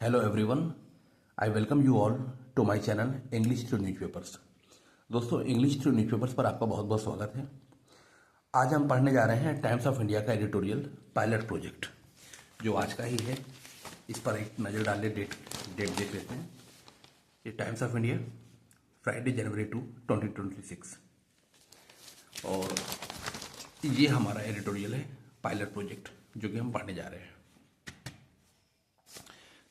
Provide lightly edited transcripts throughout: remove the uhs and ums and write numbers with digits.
Hello everyone, I welcome you all to my channel English through newspapers. दोस्तों, English through newspapers पर आपका बहुत बहुत स्वागत है। आज हम पढ़ने जा रहे हैं टाइम्स ऑफ इंडिया का एडिटोरियल पायलट प्रोजेक्ट, जो आज का ही है। इस पर एक नज़र डाल ले, डेट देख लेते हैं। ये टाइम्स ऑफ इंडिया फ्राइडे जनवरी 2 2026, और ये हमारा एडिटोरियल है पायलट प्रोजेक्ट, जो कि हम पढ़ने जा रहे हैं।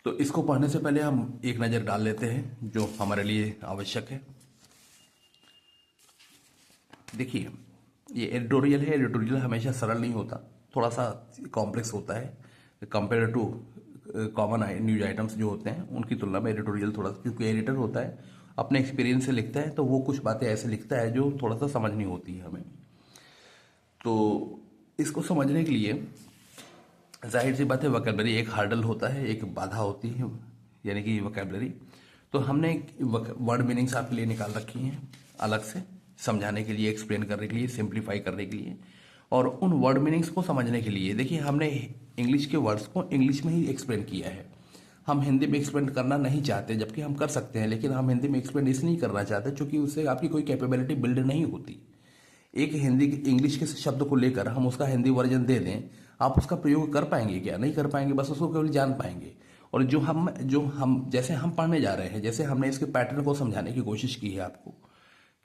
तो इसको पढ़ने से पहले हम एक नज़र डाल लेते हैं जो हमारे लिए आवश्यक है। देखिए, ये एडिटोरियल है। एडिटोरियल हमेशा सरल नहीं होता, थोड़ा सा कॉम्प्लेक्स होता है compare to common news items जो होते हैं उनकी तुलना में। एडिटोरियल थोड़ा सा, क्योंकि एडिटर होता है अपने एक्सपीरियंस से लिखता है, तो वो कुछ बातें ऐसे लिखता है जो थोड़ा सा समझ नहीं होती है हमें। तो इसको समझने के लिए जाहिर सी बात है, वोकैबलरी एक हार्डल होता है, एक बाधा होती है, यानी कि वोकैबलरी। तो हमने वर्ड मीनिंग्स आपके लिए निकाल रखी हैं अलग से, समझाने के लिए, एक्सप्लेन करने के लिए, सिंप्लीफाई करने के लिए। और उन वर्ड मीनिंग्स को समझने के लिए देखिए, हमने इंग्लिश के वर्ड्स को इंग्लिश में ही एक्सप्लेन किया है। हम हिंदी में एक्सप्लेन करना नहीं चाहते, जबकि हम कर सकते हैं, लेकिन हम हिंदी में एक्सप्लेन इसलिए नहीं करना चाहते क्योंकि उससे आपकी कोई कैपेबिलिटी बिल्ड नहीं होती। एक हिंदी इंग्लिश के शब्द को लेकर हम उसका हिंदी वर्जन दे दें, आप उसका प्रयोग कर पाएंगे क्या? नहीं कर पाएंगे, बस उसको केवल जान पाएंगे। और जो हम जैसे हम पढ़ने जा रहे हैं, जैसे हमने इसके पैटर्न को समझाने की कोशिश की है आपको,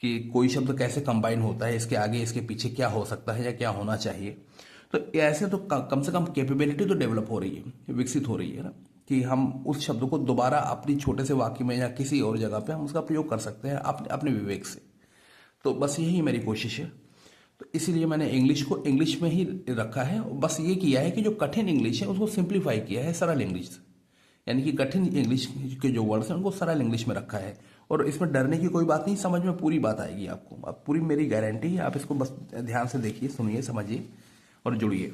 कि कोई शब्द कैसे कंबाइन होता है, इसके आगे इसके पीछे क्या हो सकता है या क्या होना चाहिए। तो ऐसे तो कम से कम कैपेबिलिटी तो डेवलप हो रही है, विकसित हो रही है ना, कि हम उस शब्द को दोबारा अपनी छोटे से वाक्य में या किसी और जगह पे हम उसका प्रयोग कर सकते हैं अपने विवेक से। तो बस यही मेरी कोशिश है। तो इसीलिए मैंने इंग्लिश को इंग्लिश में ही रखा है। बस ये किया है कि जो कठिन इंग्लिश है उसको सिंप्लीफाई किया है सरल इंग्लिश से, यानी कि कठिन इंग्लिश के जो वर्ड्स हैं उनको सरल इंग्लिश में रखा है। और इसमें डरने की कोई बात नहीं, समझ में पूरी बात आएगी आपको। अब पूरी मेरी गारंटी है, आप इसको बस ध्यान से देखिए, सुनिए, समझिए और जुड़िए।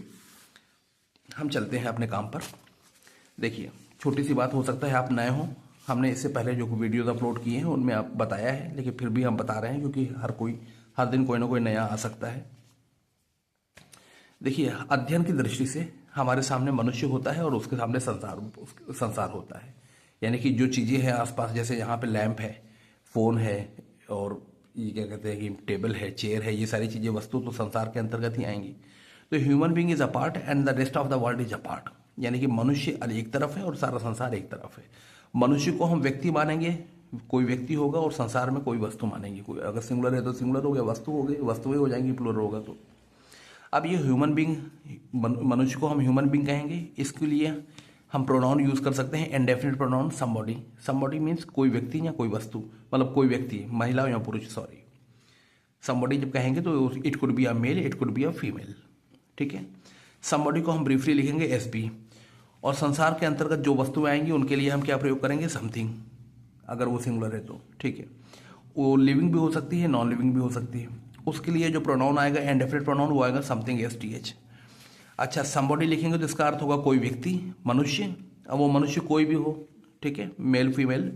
हम चलते हैं अपने काम पर। देखिए, छोटी सी बात, हो सकता है आप नए हों, हमने इससे पहले जो वीडियोज अपलोड किए हैं उनमें आप बताया है, लेकिन फिर भी हम बता रहे हैं क्योंकि हर दिन कोई ना कोई नया आ सकता है। देखिए, अध्ययन की दृष्टि से हमारे सामने मनुष्य होता है और उसके सामने संसार होता है। यानी कि जो चीज़ें हैं आसपास, जैसे यहाँ पे लैंप है, फ़ोन है, और ये क्या कहते हैं कि टेबल है, चेयर है, ये सारी चीज़ें वस्तु तो संसार के अंतर्गत ही आएंगी। तो human being is a part and the rest of the world is a part. यानी कि मनुष्य एक तरफ है और सारा संसार एक तरफ है। मनुष्य को हम व्यक्ति मानेंगे, कोई व्यक्ति होगा, और संसार में कोई वस्तु मानेंगे। कोई अगर सिंगुलर है तो सिंगुलर हो गया, वस्तु हो गई, वस्तुएं हो जाएंगी प्लुरल होगा तो। अब ये ह्यूमन बींग, मनुष्य को हम ह्यूमन बींग कहेंगे। इसके लिए हम प्रोनाउन यूज कर सकते हैं, indefinite pronoun somebody. Somebody means कोई व्यक्ति या कोई वस्तु, मतलब कोई व्यक्ति, महिला या पुरुष, सॉरी। समबॉडी जब कहेंगे तो it could be a male, it could be a female, ठीक है। समबॉडी को हम ब्रीफली लिखेंगे एसबी। और संसार के अंतर्गत जो वस्तुएं आएंगी उनके लिए हम क्या प्रयोग करेंगे? समथिंग, अगर वो सिंगुलर है तो, ठीक है। वो लिविंग भी हो सकती है, नॉन लिविंग भी हो सकती है। उसके लिए जो प्रोनाउन आएगा, इंडेफिनिट प्रोनाउन, वो आएगा समथिंग, एसटीएच। अच्छा, समबॉडी लिखेंगे तो इसका अर्थ होगा कोई व्यक्ति, मनुष्य। अब वो मनुष्य कोई भी हो, ठीक है, मेल फीमेल।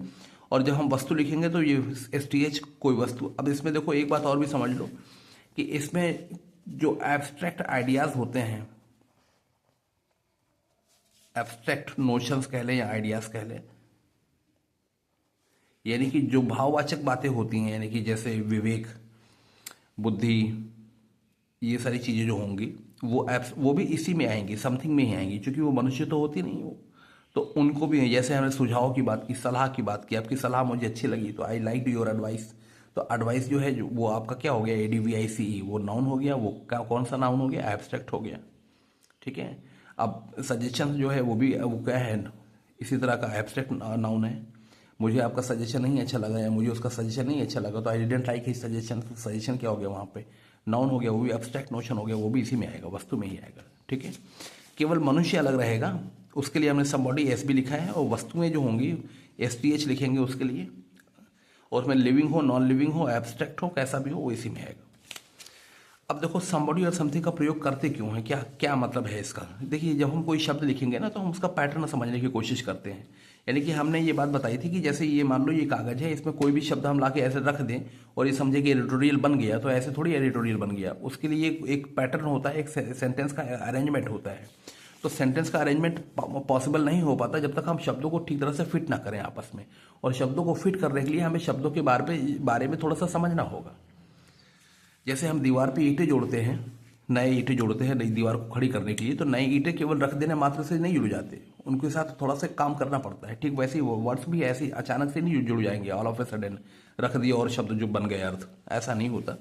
और जब हम वस्तु लिखेंगे तो ये एसटीएच, कोई वस्तु। अब इसमें देखो एक बात और भी समझ लो, कि इसमें जो एब्स्ट्रैक्ट आइडियाज होते हैं, एब्स्ट्रैक्ट नोशंस कह लें या आइडियाज कह लें, यानी कि जो भाववाचक बातें होती हैं, यानी कि जैसे विवेक, बुद्धि, ये सारी चीज़ें जो होंगी वो भी इसी में आएंगी, समथिंग में ही आएंगी, क्योंकि वो मनुष्य तो होती नहीं वो। तो उनको भी, जैसे हमने सुझाव की बात की, सलाह की बात की, आपकी सलाह मुझे अच्छी लगी तो आई लाइक योर एडवाइस। तो एडवाइस जो है, वो आपका क्या हो गया? ADVICE, वो नाउन हो गया। वो क्या, कौन सा नाउन हो गया? एब्स्ट्रैक्ट हो गया, ठीक है। अब सजेशन जो है वो भी, वो क्या है? इसी तरह का एब्स्ट्रैक्ट नाउन है। मुझे आपका सजेशन नहीं अच्छा लगा या मुझे उसका सजेशन नहीं अच्छा लगा तो I didn't like his suggestion. Suggestion क्या हो गया? वहाँ पे नाउन हो गया, वो भी एब्स्ट्रैक्ट नोशन हो गया, वो भी इसी में आएगा, वस्तु में ही आएगा, ठीक है। केवल मनुष्य अलग रहेगा, उसके लिए हमने समबॉडी एसबी लिखा है, और वस्तुएं जो होंगी एसटीएच लिखेंगे उसके लिए। और उसमें लिविंग हो, नॉन लिविंग हो, एब्स्ट्रैक्ट हो, कैसा भी हो, वो इसी में आएगा। अब देखो, समबॉडी और समथिंग का प्रयोग करते क्यों है, क्या क्या मतलब है इसका? देखिए, जब हम कोई शब्द लिखेंगे ना, तो हम उसका पैटर्न समझने की कोशिश करते हैं। यानी कि हमने ये बात बताई थी कि जैसे ये मान लो ये कागज है, इसमें कोई भी शब्द हम लाके ऐसे रख दें और ये समझे कि एडिटोरियल बन गया, तो ऐसे थोड़ी एडिटोरियल बन गया। उसके लिए एक पैटर्न होता है, एक सेंटेंस का अरेंजमेंट होता है। तो सेंटेंस का अरेंजमेंट पॉसिबल नहीं हो पाता जब तक हम शब्दों को ठीक तरह से फिट ना करें आपस में। और शब्दों को फिट करने के लिए हमें शब्दों के बारे में थोड़ा सा समझना होगा। जैसे हम दीवार पे ईंटें जोड़ते हैं, नए ईंटें जोड़ते हैं नई दीवार को खड़ी करने के लिए, तो नए ईंटें केवल रख देने मात्र से नहीं जुड़ जाते, उनके साथ थोड़ा सा काम करना पड़ता है। ठीक वैसे ही वर्ड्स भी ऐसे अचानक से नहीं जुड़ जाएंगे, ऑल ऑफ ए सडन रख दिया और शब्द जो बन गए अर्थ, ऐसा नहीं होता।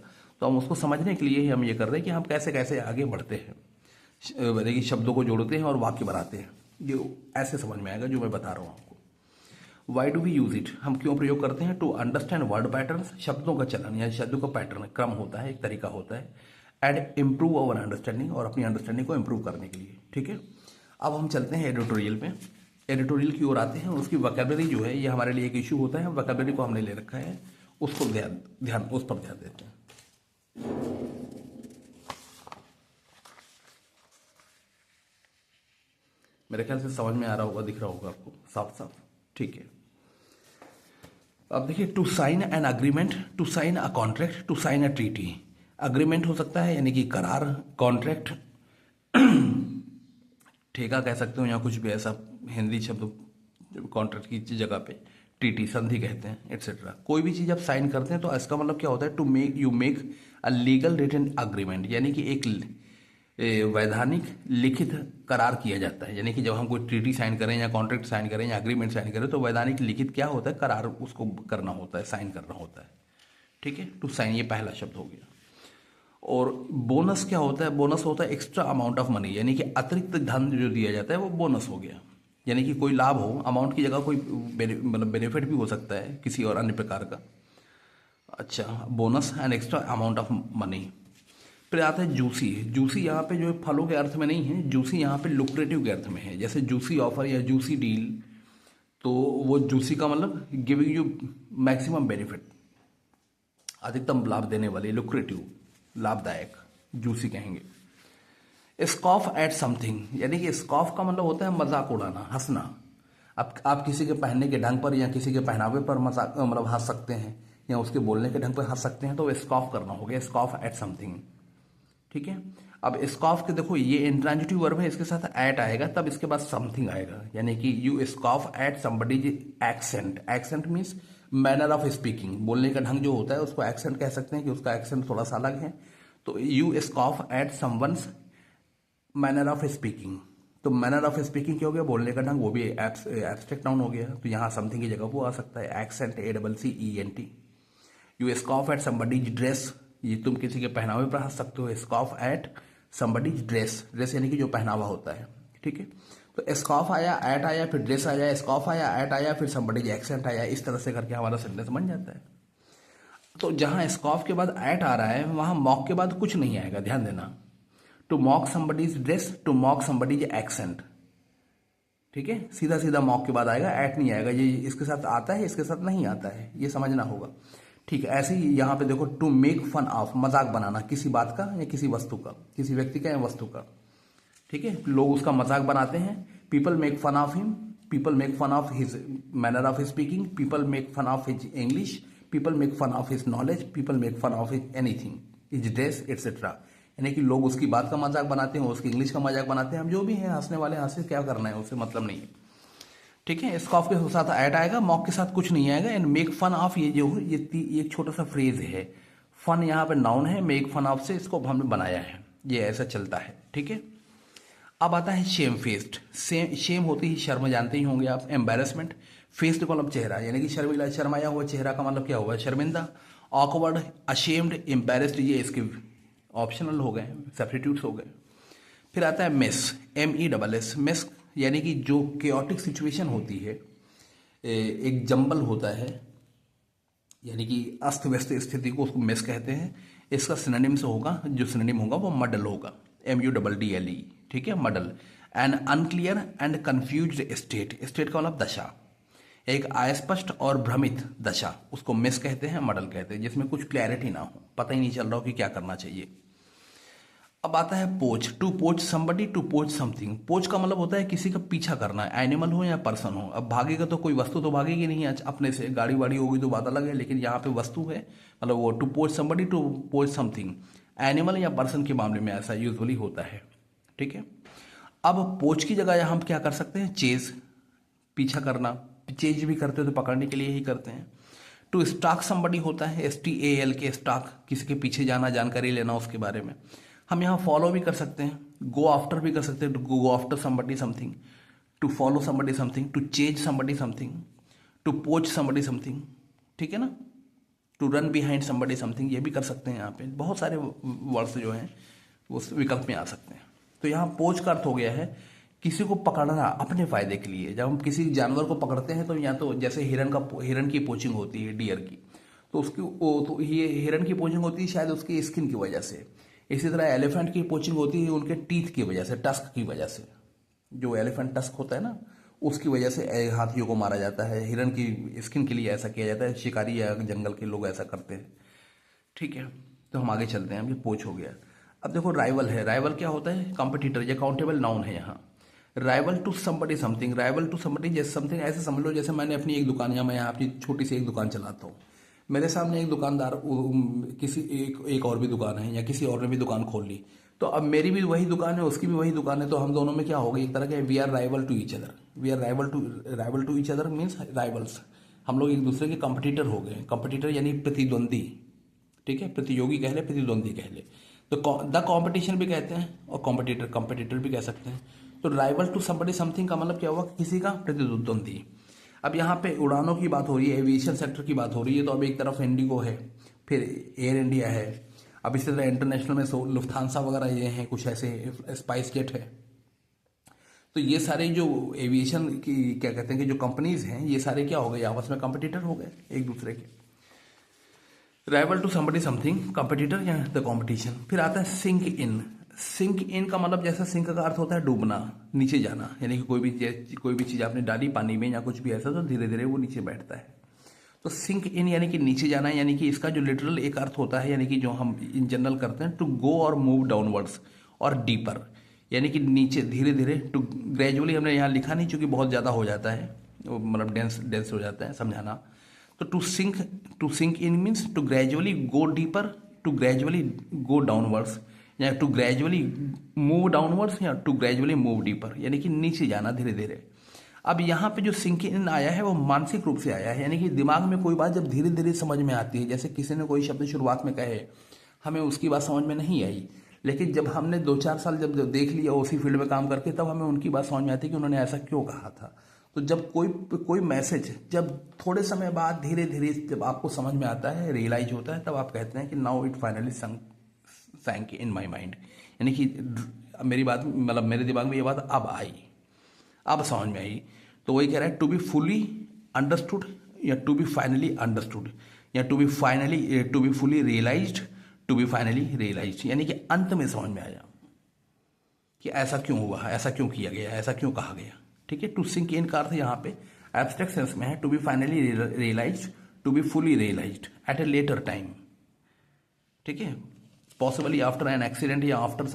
तो हम उसको समझने के लिए ही हम ये कर रहे हैं कि हम कैसे कैसे आगे बढ़ते हैं, यानी कि शब्दों को जोड़ते हैं और वाक्य बनाते हैं। ये ऐसे समझ में आएगा जो मैं बता रहा हूँ आपको। Why do we use it, हम क्यों प्रयोग करते हैं? टू अंडरस्टैंड वर्ड पैटर्न्स, शब्दों का चलन या शब्दों का पैटर्न क्रम होता है, एक तरीका होता है। एंड इम्प्रूव अवर अंडरस्टैंडिंग, और अपनी अंडरस्टैंडिंग को इम्प्रूव करने के लिए। ठीक है, अब हम चलते हैं एडिटोरियल में, एडिटोरियल की ओर आते हैं। उसकी वोकैबुलरी जो है ये हमारे लिए एक इशू होता है, वोकैबुलरी को हमने ले रखा है, उसको ध्यान उस पर ध्यान देते हैं। मेरे ख्याल से समझ में आ रहा होगा, दिख रहा होगा आपको साफ साफ। ठीक है, अब देखिए, to sign an agreement, to sign a contract, to sign a treaty. Agreement हो सकता है यानी कि करार, कॉन्ट्रैक्ट ठेका कह सकते हो या कुछ भी ऐसा हिंदी शब्द कॉन्ट्रैक्ट की जगह पे ट्रीटी संधि कहते हैं, एटसेट्रा। कोई भी चीज़ आप साइन करते हैं तो इसका मतलब क्या होता है? To make, you make a legal written agreement, यानी कि एक वैधानिक लिखित करार किया जाता है। यानी कि जब हम कोई ट्रीटी साइन करें या कॉन्ट्रैक्ट साइन करें या अग्रीमेंट साइन करें तो वैधानिक लिखित क्या होता है? करार उसको करना होता है, साइन करना होता है। ठीक है, टू साइन ये पहला शब्द हो गया। और बोनस क्या होता है? बोनस होता है एक्स्ट्रा अमाउंट ऑफ मनी, यानी कि अतिरिक्त धन जो दिया जाता है वो बोनस हो गया। यानी कि कोई लाभ हो, अमाउंट की जगह कोई मतलब बेनिफिट भी हो सकता है किसी और अन्य प्रकार का। अच्छा, bonus and extra amount of money. फिर आता है जूसी। जूसी यहाँ पे जो फलों के अर्थ में नहीं है, जूसी यहाँ पे लुक्रेटिव के अर्थ में है। जैसे जूसी ऑफर या जूसी डील, तो वो जूसी का मतलब गिविंग यू मैक्सिमम बेनिफिट, अधिकतम लाभ देने वाली, लुक्रेटिव लाभदायक, जूसी कहेंगे। स्कॉफ एट समथिंग, यानी कि स्कॉफ का मतलब होता है मजाक उड़ाना, हंसना। आप किसी के पहनने के ढंग पर या किसी के पहनावे पर मजाक मतलब हंस सकते हैं, या उसके बोलने के ढंग पर हंस सकते हैं, तो स्कॉफ करना हो गया, स्कॉफ एट समथिंग। ठीक है, अब स्कॉफ के देखो ये इंट्रांजिटिव वर्ब है, इसके साथ एट आएगा तब इसके बाद समथिंग आएगा। यानी कि you scoff at somebody's accent. Accent means manner of speaking, बोलने का ढंग जो होता है उसको एक्सेंट कह सकते हैं कि उसका एक्सेंट थोड़ा सा अलग है। तो you scoff at someone's manner of speaking, तो मैनर ऑफ स्पीकिंग क्या हो गया? बोलने का ढंग, वो भी एब्स्ट्रैक्ट नाउन हो गया। तो यहाँ समथिंग की जगह वो आ सकता है, accent, ACCENT। You scoff at somebody's dress, ये तुम किसी के पहनावे पर हंस सकते हो। Scoff at somebody's dress, dress यानी कि जो पहनावा होता है। ठीक है, तो स्कॉफ आया, एट आया, फिर ड्रेस आया, स्कॉफ आया, एट आया, फिर समबडीज एक्सेंट आया, इस तरह से करके हमारा सेंटेंस बन जाता है। तो जहां स्कॉफ के बाद एट आ रहा है वहां मॉक के बाद कुछ नहीं आएगा, ध्यान देना। To mock somebody's dress, to mock somebody's accent. ठीक है, सीधा सीधा मॉक के बाद आएगा, एट नहीं आएगा। ये इसके साथ आता है, इसके साथ नहीं आता है, ये समझना होगा। ठीक है, ऐसे ही यहाँ पे देखो, टू मेक फन ऑफ, मजाक बनाना किसी बात का या किसी वस्तु का, किसी व्यक्ति का या वस्तु का। ठीक है, लोग उसका मजाक बनाते हैं। People make fun of him, people make fun of his manner of speaking, people make fun of his English, people make fun of his knowledge, people make fun of his anything, his dress, etcetera. यानी कि लोग उसकी बात का मजाक बनाते हैं, उसकी इंग्लिश का मजाक बनाते हैं। हम जो भी हैं हंसने वाले, हंसे, क्या करना है उससे मतलब नहीं है। ठीक है, स्कॉफ के साथ ऐड आएगा, मॉक के साथ कुछ नहीं आएगा। एंड मेक फन ऑफ, ये जो ये एक छोटा सा फ्रेज है। फन यहाँ पे नाउन है, मेक फन ऑफ से इसको हमने बनाया है, ये ऐसा चलता है। ठीक है, अब आता है शेम फेस्ड। शेम होती ही शर्म, जानते ही होंगे आप, एम्बेरसमेंट। फेस्ड का मतलब चेहरा, यानी कि शर्मिला, शर्माया हुआ चेहरा का मतलब क्या हुआ? शर्मिंदा। ऑकवर्ड, अशेम्ड, एम्बेरस्ड, ये इसके ऑप्शनल हो गए, सब्स्टिट्यूट्स हो गए। फिर आता है मेस, MESS। मेस यानी कि जो केओटिक सिचुएशन होती है, एक जंबल होता है, यानी कि अस्त व्यस्त स्थिति को, उसको मेस कहते हैं। इसका सिनोनिम से होगा, जो सिनोनिम होगा वो मडल होगा, MUDDLE। ठीक है, muddle. An unclear and confused state, state का मतलब दशा, एक अस्पष्ट और भ्रमित दशा, उसको मेस कहते हैं, मडल कहते हैं, जिसमें कुछ क्लैरिटी ना हो, पता ही नहीं चल रहा हो कि क्या करना चाहिए। अब आता है पोच। To poach somebody, to poach something. पोच का मतलब होता है किसी का पीछा करना, एनिमल हो या पर्सन हो। अब भागेगा तो कोई वस्तु तो भागेगी नहीं अपने से, गाड़ी वाड़ी होगी तो बात अलग है, लेकिन यहाँ पे वस्तु है, मतलब वो to poach somebody, to poach something. Animal या पर्सन के मामले में ऐसा यूजुअली होता है। ठीक है, अब पोच की जगह हम क्या कर सकते हैं, चेज, पीछा करना, चेज भी करते हो तो पकड़ने के लिए ही करते हैं। टू स्टॉक समबडी होता है, STAL के स्टॉक, किसी के पीछे जाना, जानकारी लेना उसके बारे में। हम यहाँ फॉलो भी कर सकते हैं, गो आफ्टर भी कर सकते हैं, to go after somebody something, to follow somebody something, to chase somebody something, to poach somebody something, ठीक है ना, to run behind somebody something, ये भी कर सकते हैं। यहाँ पे बहुत सारे वर्ड्स जो हैं उस विकल्प में आ सकते हैं। तो यहाँ पोच का अर्थ हो गया है किसी को पकड़ना अपने फायदे के लिए। जब हम किसी जानवर को पकड़ते हैं तो या तो जैसे हिरन की पोचिंग होती है, डियर की, तो तो ये हिरन की पोचिंग होती है शायद उसकी स्किन की वजह से। इसी तरह एलिफेंट की पोचिंग होती है उनके टीथ की वजह से, टस्क की वजह से, जो एलिफेंट टस्क होता है ना, उसकी वजह से हाथियों को मारा जाता है। हिरन की स्किन के लिए ऐसा किया जाता है, शिकारी या जंगल के लोग ऐसा करते हैं, ठीक है। तो हम आगे चलते हैं, ये पोच हो गया। अब देखो राइवल है, राइवल क्या होता है, कॉम्पिटिटर, ये काउंटेबल नाउन है यहाँ। Rival to somebody something, rival to somebody जैसे समथिंग, ऐसे समझ लो जैसे मैंने अपनी एक दुकान, या मैं यहाँ अपनी छोटी सी एक दुकान चलाता हूँ, मेरे सामने एक दुकानदार, किसी एक और भी दुकान है, या किसी और ने भी दुकान खोल ली, तो अब मेरी भी वही दुकान है, उसकी भी वही दुकान है, तो हम दोनों में क्या होगा, एक तरह के we are rival to each other, we are rival to each other means rivals, हम लोग एक दूसरे के कंपटीटर हो गए। कंपटीटर यानी प्रतिद्वंदी, ठीक है, प्रतियोगी कह ले, प्रतिद्वंदी कह ले, तो द कंपटीशन भी कहते हैं, और कंपटीटर भी कह सकते हैं। तो राइवल टू समबडी समथिंग का मतलब क्या हुआ, किसी का प्रतिद्वंदी। अब यहाँ पे उड़ानों की बात हो रही है, एविएशन सेक्टर की बात हो रही है, तो अब एक तरफ इंडिगो है, फिर एयर इंडिया है, अब इसी तरह इंटरनेशनल में लुफ्थांसा वगैरह ये हैं, कुछ ऐसे स्पाइस जेट है। तो ये सारे जो एविएशन की क्या कहते हैं कि जो कंपनीज हैं, ये सारे क्या हो गए, आपस में कंपटीटर हो गए एक दूसरे के। Rival to somebody something, competitor या द कंपटीशन। फिर आता है सिंक इन। सिंक इन का मतलब जैसा सिंक का अर्थ होता है डूबना, नीचे जाना, यानी कि कोई भी चीज़ आपने डाली पानी में या कुछ भी ऐसा, तो धीरे धीरे वो नीचे बैठता है। तो सिंक इन यानी कि नीचे जाना, यानी कि इसका जो लिटरल एक अर्थ होता है, यानी कि जो हम इन जनरल करते हैं, टू गो और मूव डाउनवर्ड्स और डीपर, यानी कि नीचे धीरे धीरे, टू ग्रेजुअली हमने यहाँ लिखा नहीं चूंकि बहुत ज़्यादा हो जाता है, मतलब डेंस हो जाता है समझाना। तो to sink in means to gradually go deeper, to gradually go downwards, या टू ग्रेजुअली मूव डाउनवर्ड्स, या टू ग्रेजुअली मूव डीपर, यानी कि नीचे जाना धीरे धीरे। अब यहाँ पे जो सिंक इन आया है वो मानसिक रूप से आया है, यानी कि दिमाग में कोई बात जब धीरे धीरे समझ में आती है, जैसे किसी ने कोई शब्द शुरुआत में कहे, हमें उसकी बात समझ में नहीं आई, लेकिन जब हमने 2-4 साल जब देख लिया उसी फील्ड में काम करके, तब हमें उनकी बात समझ में आती है कि उन्होंने ऐसा क्यों कहा था। तो जब कोई मैसेज जब थोड़े समय बाद धीरे धीरे जब आपको समझ में आता है, रियलाइज होता है, तब आप कहते हैं कि now it finally sank in my mind, यानी कि मेरी बात, मतलब मेरे दिमाग में ये बात अब आई, अब समझ में आई। तो वही कह रहा है टू बी फुली अंडरस्टूड, या टू बी फाइनली अंडरस्टूड, या to be fully realised, to be finally realised, यानी कि अंत में समझ में आया कि ऐसा क्यों हुआ, ऐसा क्यों किया गया, ऐसा क्यों कहा गया, ठीक है। टू सिंक इन का अर्थ यहाँ पे एब्स्ट्रैक्ट सेंस में है, to be finally realised, to be fully realised at a later time, ठीक है, पॉसिबली आफ्टर एन एक्सीडेंट, या आफ्टर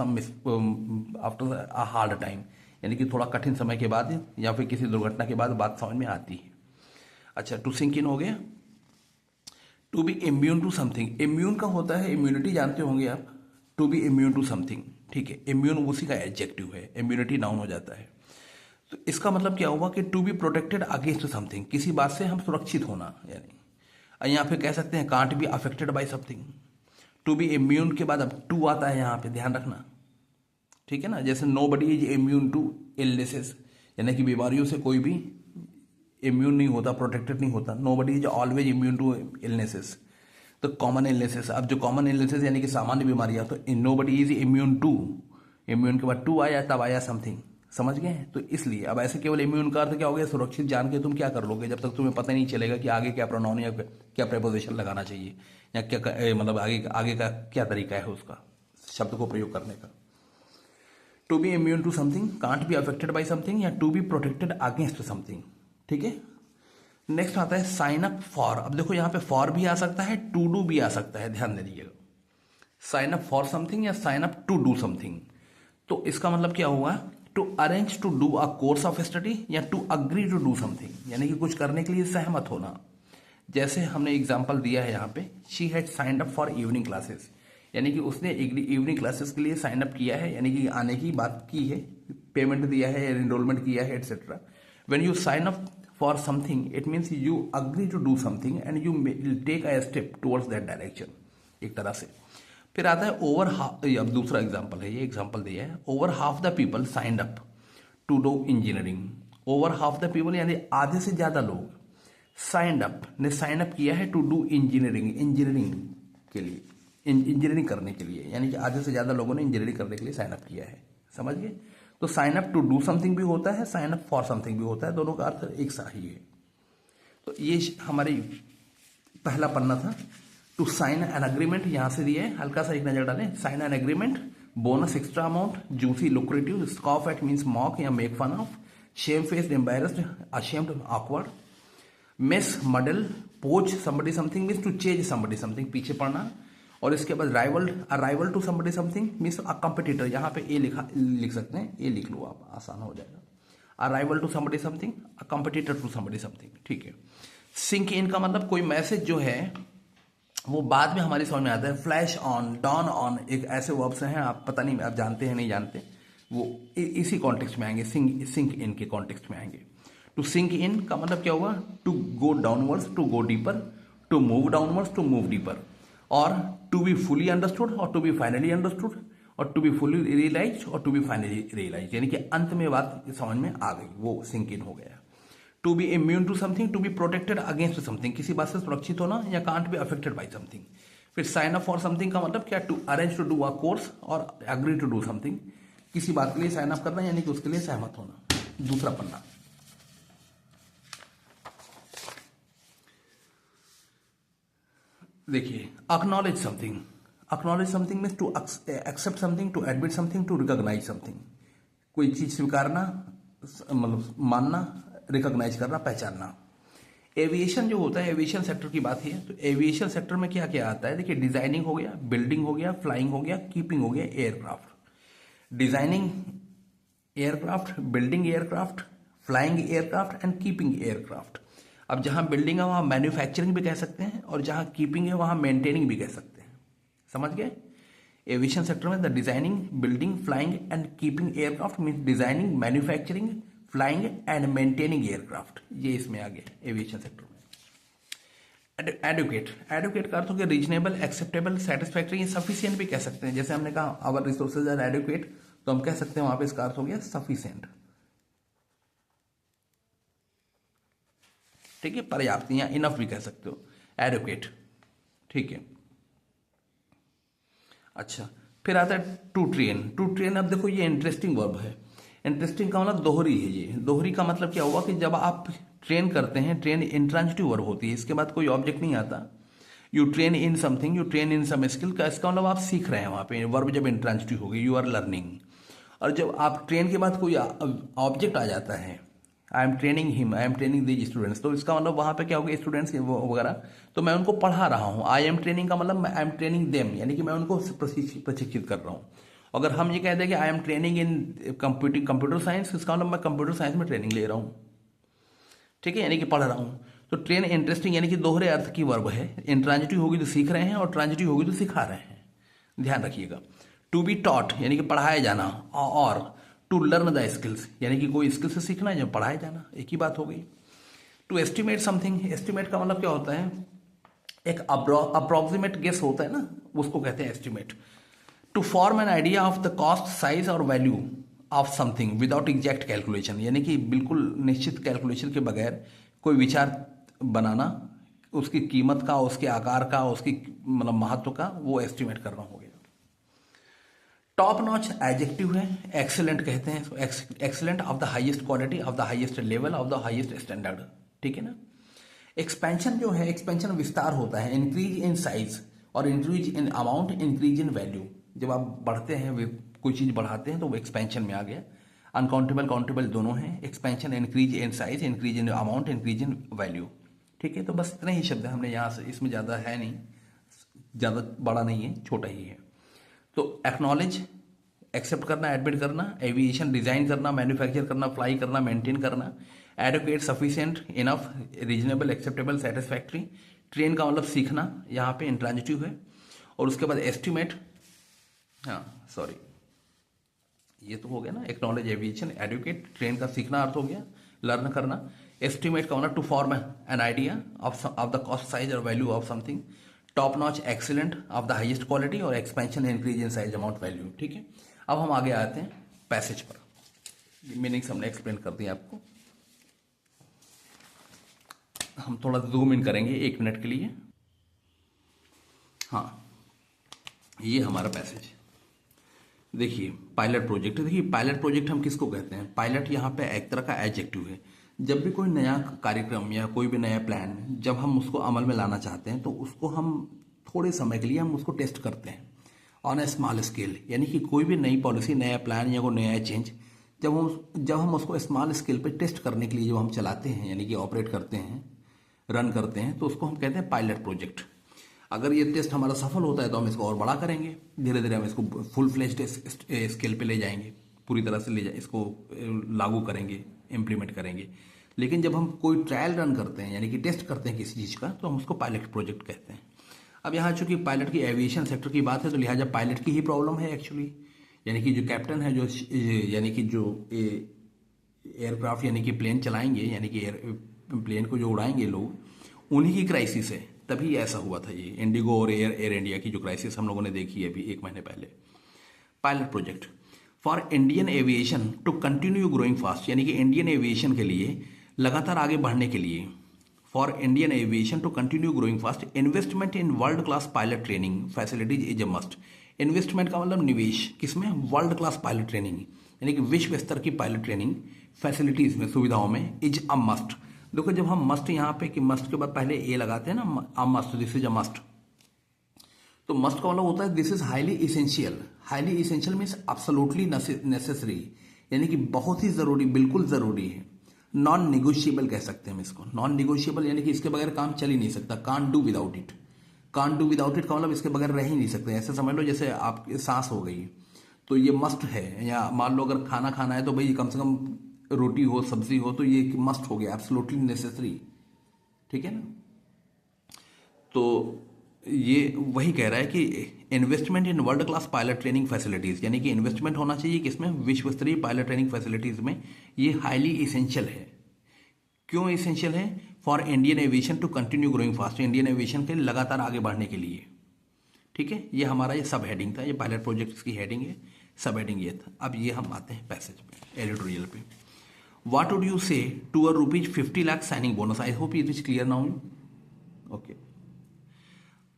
अ हार्ड टाइम, यानी कि थोड़ा कठिन समय के बाद, या फिर किसी दुर्घटना के बाद बात समझ में आती है। अच्छा, टू सिंक इन हो गया। To be immune to something, immune का होता है इम्यूनिटी, जानते होंगे आप, to be immune to something, ठीक है, इम्यून उसी का एडजेक्टिव है, इम्यूनिटी नाउन हो जाता है। तो इसका मतलब क्या हुआ कि to be protected against something, किसी बात से हम सुरक्षित होना, यानी यहाँ पे कह सकते हैं can't be affected by something. To be immune के बाद अब टू आता है यहाँ पे, ध्यान रखना, ठीक है ना, जैसे nobody is immune to illnesses, यानी कि बीमारियों से कोई भी इम्यून नहीं होता, प्रोटेक्टेड नहीं होता। Nobody is always immune to illnesses, तो कॉमन इलनेसेस, अब जो कॉमन इलनेसेस यानी कि सामान्य बीमारियां, तो nobody is immune to, immune के बाद टू आया, तब आया समथिंग, समझ गए। तो इसलिए अब ऐसे केवल इम्यून का अर्थ क्या हो गया, सुरक्षित जान के तुम क्या कर लोगे, जब तक तुम्हें पता नहीं चलेगा कि आगे क्या प्रोनाउन या क्या प्रेपोजिशन लगाना चाहिए, या क्या मतलब आगे का क्या तरीका है उसका शब्द को प्रयोग करने का। To be immune to something, can't be affected by something, या to be protected against something, ठीक है। नेक्स्ट आता है साइन अप फॉर। अब देखो यहाँ पे फॉर भी आ सकता है, टू डू भी आ सकता है, ध्यान दे दीजिएगा। साइन अप फॉर समथिंग या sign up to do something, तो इसका मतलब क्या हुआ, to arrange to do a course of study, या to agree to do something, यानी कि कुछ करने के लिए सहमत होना। जैसे हमने एग्जाम्पल दिया है यहाँ पे, she had signed up for evening classes, यानी कि उसने इवनिंग क्लासेस के लिए साइन अप किया है, यानी कि आने की बात की है, पेमेंट दिया है, एनरोलमेंट किया है, etcetera. When you sign up for something it means you agree to do something and you take a step towards that direction, एक तरह से. फिर आता है ओवर हाफ. अब दूसरा एग्जाम्पल है, ये एग्जाम्पल दिया है, over half the people signed up to do engineering. Over half the people यानी आधे से ज्यादा लोग साइंड अप ने साइन अप किया है टू डू इंजीनियरिंग के लिए, इंजीनियरिंग करने के लिए, यानी कि आधे से ज्यादा लोगों ने इंजीनियरिंग करने के लिए साइन अप किया है. समझ गए. तो sign up to do something भी होता है, साइन अप फॉर समथिंग भी होता है, दोनों का अर्थ एक सा ही है. तो ये हमारी पहला पन्ना था. टू साइन एन अग्रीमेंट यहां से दिया है, हल्का सा एक नजर डालें. Sign an agreement, bonus extra amount, juicy lucrative, scoff at means mock या make fun of, shame faced embarrassed, ashamed awkward, miss muddle, poach somebody something means to change somebody something, पीछे पड़ना. और इसके बाद rival to somebody something means a competitor, यहां पे ए लिख सकते हैं, ए लिख लो आप, आसान हो जाएगा. A rival to somebody something, a competitor to somebody something. ठीक है. सिंक इन का मतलब कोई मैसेज जो है वो बाद में हमारी समझ में आता है. फ्लैश ऑन, डॉन ऑन, एक ऐसे वर्ब्स हैं, आप पता नहीं आप जानते हैं नहीं जानते, वो इसी कॉन्टेक्स्ट में आएंगे, सिंक इन के कॉन्टेक्स्ट में आएंगे. टू सिंक इन का मतलब क्या हुआ? To go downwards, to go deeper, to move downwards, to move deeper, और टू बी फुली अंडरस्टूड और टू बी फाइनली अंडरस्टूड, और टू बी फुली रियलाइज और टू बी फाइनली रियलाइज, यानी कि अंत में बात समझ में आ गई, वो सिंक इन हो गया. To be immune to something, to be protected against something, किसी बात से सुरक्षित होना, या can't be affected by something. फिर साइन अप फॉर समथिंग का मतलब क्या? To arrange to do a course और एग्री टू डू समथिंग, किसी बात के लिए साइन अप करना यानी कि उसके लिए सहमत होना. दूसरा पन्ना. देखिए, acknowledge something. Acknowledge something means to accept something, to admit something, to recognise something. कोई चीज स्वीकारना, मतलब मानना, रिकॉग्नाइज करना, पहचानना. एविएशन जो होता है, एविएशन सेक्टर की बात है, तो एविएशन सेक्टर में क्या क्या आता है? देखिए, डिजाइनिंग हो गया, बिल्डिंग हो गया, फ्लाइंग हो गया, कीपिंग हो गया, aircraft. Designing aircraft, building aircraft, flying aircraft and keeping aircraft. अब जहां बिल्डिंग है वहां मैन्युफैक्चरिंग भी कह सकते हैं, और जहां कीपिंग है वहां मेंटेनिंग भी कह सकते हैं. समझ गए. एविएशन सेक्टर में the designing, building, flying and keeping aircraft means designing, manufacturing, flying and maintaining aircraft, ये इसमें आ गया एविएशन सेक्टर में. एडुकेट, एडुकेट का अर्थ हो गया रीजनेबल, एक्सेप्टेबल, सेटिस्फैक्टरी, सफिशिएंट भी कह सकते हैं. जैसे हमने कहा आवर रिसोर्सेज आर एडुकेट, तो हम कह सकते हैं वहां पे इसका अर्थ हो गया सफिशिएंट. ठीक है, पर्याप्त या इनफ भी कह सकते हो, एडुकेट. ठीक है. अच्छा, फिर आता है टू ट्रेन. टू ट्रेन, अब देखो ये इंटरेस्टिंग वर्ब है. इंटरेस्टिंग का मतलब दोहरी है. ये दोहरी का मतलब क्या हुआ कि जब आप ट्रेन करते हैं, ट्रेन इंट्रांजिटिव वर्ब होती है, इसके बाद कोई ऑब्जेक्ट नहीं आता. You train in something, you train in some skill का, इसका मतलब आप सीख रहे हैं. वहां पे वर्ब जब इंट्रांजिटिव होगी, यू आर लर्निंग. और जब आप ट्रेन के बाद कोई ऑब्जेक्ट आ जाता है, I am training him, I am training these students, तो इसका मतलब वहां पे क्या होगा? स्टूडेंट्स वगैरह, तो मैं उनको पढ़ा रहा हूं. आई एम ट्रेनिंग का मतलब आई एम ट्रेनिंग देम, यानी कि मैं उनको प्रशिक्षित कर रहा हूं. अगर हम ये कह दें कि I am training in computer science, इसका मतलब मैं कंप्यूटर साइंस में ट्रेनिंग ले रहा हूं. ठीक है, यानी कि पढ़ रहा हूं. तो ट्रेन इंटरेस्टिंग यानी कि दोहरे अर्थ की वर्ब है. इंट्रांजिटिव होगी तो सीख रहे हैं, और ट्रांजिटिव होगी तो सिखा रहे हैं. ध्यान रखिएगा. टू बी टॉट यानी कि पढ़ाया जाना, और टू लर्न द स्किल्स यानी कि कोई स्किल से सीखना है, जब पढ़ाया जाना, एक ही बात हो गई. टू एस्टिमेट समथिंग, एस्टिमेट का मतलब क्या होता है? एक अप्रोक्सीमेट गेस होता है ना, उसको कहते हैं estimate. To form an idea of the cost, size और value of something without exact calculation, यानी कि बिल्कुल निश्चित कैलकुलेशन के बगैर कोई विचार बनाना, उसकी कीमत का, उसके आकार का, उसकी मतलब महत्व का, वो एस्टिमेट करना हो गया. टॉप नॉच एडजेक्टिव है, एक्सीलेंट कहते हैं. Excellent of the highest quality, of the highest level, of the highest standard. ठीक है ना. एक्सपेंशन जो है, एक्सपेंशन विस्तार होता है. इंक्रीज इन साइज और increase in amount, increase in value. जब आप बढ़ते हैं, कोई चीज बढ़ाते हैं, तो वो एक्सपेंशन में आ गया. अनकाउंटेबल, काउंटेबल दोनों हैं. Expansion, increase in size, increase in amount, increase in value. ठीक है, तो बस इतने ही शब्द हमने यहाँ से, इसमें ज्यादा है नहीं, ज्यादा बड़ा नहीं है, छोटा ही है. तो एक्नॉलेज, एक्सेप्ट करना, एडमिट करना. एविएशन, डिजाइन करना, मैन्युफैक्चर करना, फ्लाई करना, मेंटेन करना. Adequate, sufficient, enough, reasonable, acceptable, satisfactory. Train का मतलब सीखना, यहाँ पे इंट्रांजिटिव है. और उसके बाद एस्टिमेट, हाँ सॉरी, ये तो हो गया ना, एक्नॉलेज एविएशन, एडुकेट ट्रेन का सीखना अर्थ हो गया, लर्न करना। एस्टिमेट का होना to form an idea of the cost size और value of something. Top notch excellent of the highest quality, और expansion increase in size amount value. ठीक है, अब हम आगे आते हैं पैसेज पर। मीनिंग्स हमने एक्सप्लेन कर दिया आपको, हम थोड़ा जूम इन करेंगे 1 मिनट के लिए। हाँ, ये हमारा पैसेज देखिए, पायलट प्रोजेक्ट। देखिए पायलट प्रोजेक्ट हम किसको कहते हैं? पायलट यहाँ पे एक तरह का एडजेक्टिव है। जब भी कोई नया कार्यक्रम या कोई भी नया प्लान जब हम उसको अमल में लाना चाहते हैं तो उसको हम थोड़े समय के लिए हम उसको टेस्ट करते हैं ऑन ए स्मॉल स्केल। यानी कि कोई भी नई पॉलिसी, नया प्लान या कोई नया चेंज जब हम उसको स्मॉल स्केल पे टेस्ट करने के लिए जब हम चलाते हैं, यानी कि ऑपरेट करते हैं, रन करते हैं, तो उसको हम कहते हैं पायलट प्रोजेक्ट। अगर ये टेस्ट हमारा सफल होता है तो हम इसको और बड़ा करेंगे, धीरे धीरे हम इसको फुल फ्लेज्ड स्केल पे ले जाएंगे, पूरी तरह से इसको लागू करेंगे, इम्प्लीमेंट करेंगे। लेकिन जब हम कोई ट्रायल रन करते हैं, यानी कि टेस्ट करते हैं किसी चीज़ का, तो हम उसको पायलट प्रोजेक्ट कहते हैं। अब यहाँ चूंकि पायलट की एविएशन सेक्टर की बात है तो लिहाजा पायलट की ही प्रॉब्लम है एक्चुअली। यानी कि जो कैप्टन है, यानी कि जो एयरक्राफ्ट यानी कि प्लेन चलाएंगे, यानी कि प्लेन को जो उड़ाएंगे लोग, उन्हीं की क्राइसिस है। तभी ऐसा हुआ था ये इंडिगो और एयर इंडिया की जो क्राइसिस हम लोगों ने देखी है अभी 1 महीने पहले। Pilot project for Indian aviation to continue growing fast, यानी कि इंडियन एविएशन के लिए लगातार आगे बढ़ने के लिए, for Indian aviation to continue growing fast, investment in world class pilot training facilities is a must. Investment का मतलब निवेश किसमें? वर्ल्ड क्लास पायलट ट्रेनिंग, यानी कि विश्व स्तर की पायलट ट्रेनिंग फैसिलिटीज में, सुविधाओं में, इज अ मस्ट। देखो जब हम मस्ट यहाँ पे, कि मस्ट के बाद पहले ए लगाते हैं ना, a must, this is a must, तो मस्ट का मतलब होता है this is highly essential. Highly essential means absolutely necessary, यानी कि बहुत ही जरूरी, बिल्कुल जरूरी है। नॉन निगोशिएबल कह सकते हैं हम इसको। नॉन निगोशिएबल यानी कि इसके बगैर काम चल ही नहीं सकता। Can't do without it. Can't do without it का मतलब इसके बगैर रह ही नहीं सकते। ऐसे समझ लो जैसे आपकी सांस हो गई तो ये मस्ट है। या मान लो अगर खाना खाना है तो भाई कम से कम रोटी हो, सब्जी हो, तो ये मस्ट हो गया, एब्सोल्युटली नेसेसरी। ठीक है ना? तो ये वही कह रहा है कि investment in world class pilot training facilities, यानी कि इन्वेस्टमेंट होना चाहिए किसमें? विश्व स्तरीय पायलट ट्रेनिंग फैसिलिटीज में। ये हाईली इसेंशियल है। क्यों इसेंशियल है? For Indian aviation to continue growing fast, Indian aviation के लगातार आगे बढ़ने के लिए। ठीक है, ये हमारा ये सब हेडिंग था, ये पायलट प्रोजेक्ट्स की हेडिंग है, सब हेडिंग ये था। अब ये हम आते हैं पैसेज पे, एडिटोरियल पे। What would you say to a ₹50 lakh signing bonus? I hope it is clear now. Okay,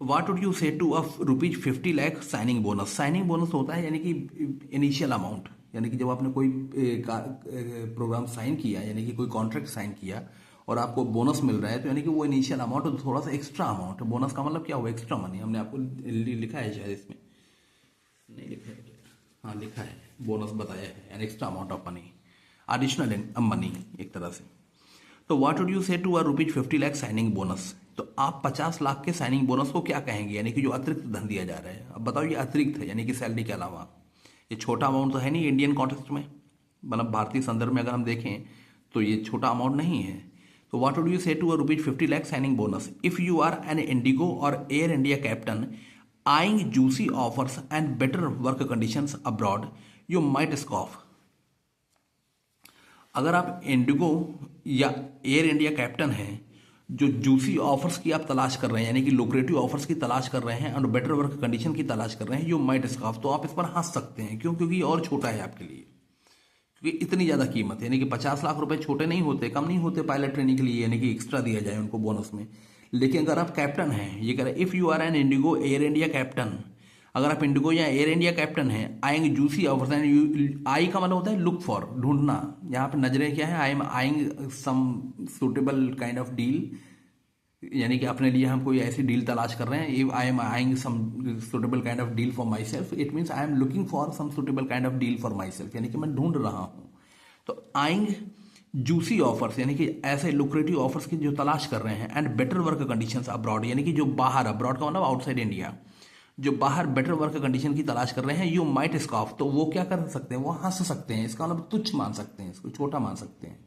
what would you say to a ₹50 lakh signing bonus? Signing bonus होता है यानी कि इनिशियल अमाउंट, यानी कि जब आपने कोई प्रोग्राम साइन किया, यानी कि कोई कॉन्ट्रैक्ट साइन किया और आपको बोनस मिल रहा है, तो यानी कि वो इनिशियल अमाउंट थोड़ा सा एक्स्ट्रा अमाउंट है। बोनस का मतलब क्या हुआ? Extra money. हमने आपको लिखा है शायद, इसमें नहीं लिखा है, हाँ लिखा है, बोनस बताया है, an extra amount of money, additional money एक तरह से। तो what would you say to a ₹50 lakh signing bonus? तो आप 50 लाख के साइनिंग बोनस को क्या कहेंगे? यानी कि जो अतिरिक्त धन दिया जा रहा है। अब बताओ, ये अतिरिक्त है यानी कि सैलरी के अलावा। ये छोटा अमाउंट तो है नहीं इंडियन कॉन्टेक्स्ट में, मतलब भारतीय संदर्भ में अगर हम देखें तो ये छोटा अमाउंट नहीं है। तो what would you say to a ₹50 lakh signing bonus if you are an IndiGo or Air India captain eyeing juicy offers and better work conditions abroad, you might scoff. अगर आप इंडिगो या एयर इंडिया कैप्टन हैं, जो जूसी ऑफर्स की आप तलाश कर रहे हैं, यानी कि लुक्रेटिव ऑफर्स की तलाश कर रहे हैं और बेटर वर्क कंडीशन की तलाश कर रहे हैं, यू माइट स्कॉफ, तो आप इस पर हंस सकते हैं। क्यों? क्योंकि ये और छोटा है आपके लिए, क्योंकि इतनी ज़्यादा कीमत है। यानी कि 50 लाख रुपए छोटे नहीं होते, कम नहीं होते पायलट ट्रेनिंग के लिए, यानी कि एक्स्ट्रा दिया जाए उनको बोनस में। लेकिन अगर आप कैप्टन हैं, ये कह रहे if you are an IndiGo Air India captain, अगर आप इंडिगो या एयर इंडिया कैप्टन हैं, आएंगे जूसी ऑफर्स, आई का मतलब होता है लुक फॉर, ढूंढना। यहाँ पे नजरें क्या है? I am eyeing some suitable kind of deal, यानी कि अपने लिए हम कोई ऐसी डील तलाश कर रहे हैं। I am eyeing some suitable kind of deal for myself, it means I am looking for some suitable kind of deal for myself, यानी कि मैं ढूंढ रहा हूँ। तो आइंग जूसी ऑफर्स, यानी कि ऐसे लुक्रेटिव ऑफर्स की जो तलाश कर रहे हैं, and better work conditions abroad, यानी कि जो बाहर, अब्रॉड का मतलब आउटसाइड इंडिया, जो बाहर बेटर वर्क कंडीशन की तलाश कर रहे हैं, यू माइट स्कॉफ, तो वो क्या कर सकते हैं? वो हंस सकते हैं। इसका मतलब तुच्छ मान सकते हैं, इसको छोटा मान सकते हैं।